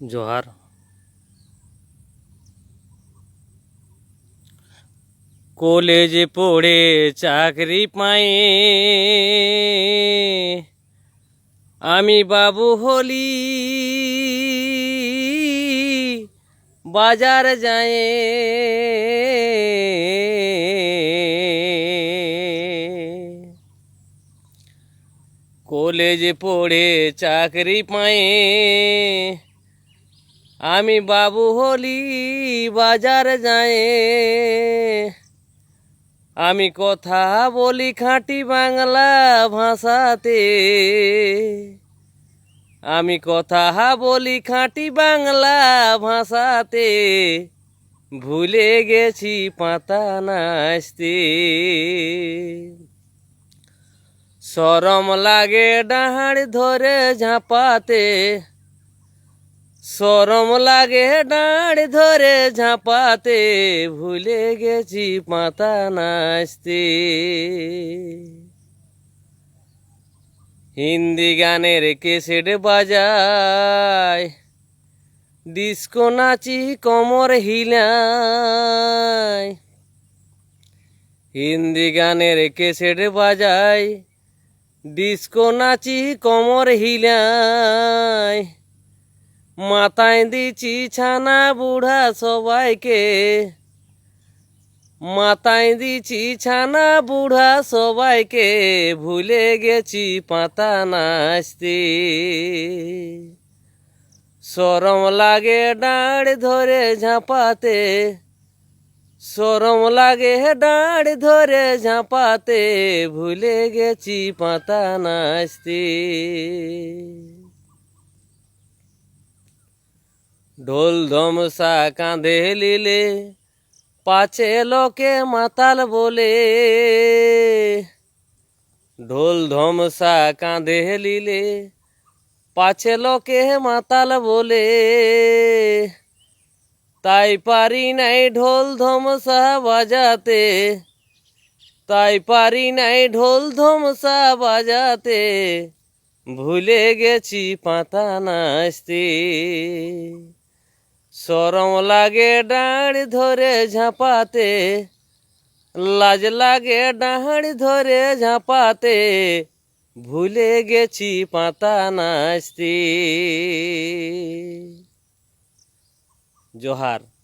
জোহার। কলেজে পড়ে চাকরি পায়ে আমি বাবু হলি বাজার যায় কলেজে পড়ে চাকরি পায়ে আমি বাবু হলি বাজার যায় আমি কথা বলি খাঁটি বাংলা ভাষাতে আমি কথা বলি খাঁটি বাংলা ভাষাতে ভুলে গেছি পাতা নাচতে শরম লাগে ডাঁড় ধরে ঝাঁপাতে শরম লাগে ডাঁড় ধরে ঝাঁপাতে ভুলে গেছি পাতা নাচতে হিন্দি গানের কেসেট বাজায় ডিস্কো নাচি কোমর হিলায় হিন্দি গানের কেসেট বাজায় ডিস্কো নাচি কোমর হিলায় মাথায় দিচ্ছি ছানা বুড়া সবাইকে মাথায় দিচ্ছি ছানা বুড়া সবাইকে ভুলে গেছি পাতা নাচতে শরম লাগে ডাঁড় ধরে ঝাঁপাতে শরম লাগে ডাঁড় ধরে ঝাঁপাতে ভুলে গেছি পাতা নাচতে ঢোল ধমসা কাঁধে লিলে পাছে লোকে মাতাল বলে ঢোল ধমসা কাঁধে লিলে পাছে লোকে মাতাল বলে তাই পারি নাই ঢোল ধমসা বাজাতে তাই পারি নাই ঢোল ধমসা বাজাতে ভুলে গেছি পাতা নাচতে শরম লাগে ডাঁড় ধরে ঝাঁপাতে লাজ লাগে ডাঁড় ধরে ঝাঁপাতে ভুলে গেছি পাতা নাচতে। জোহার।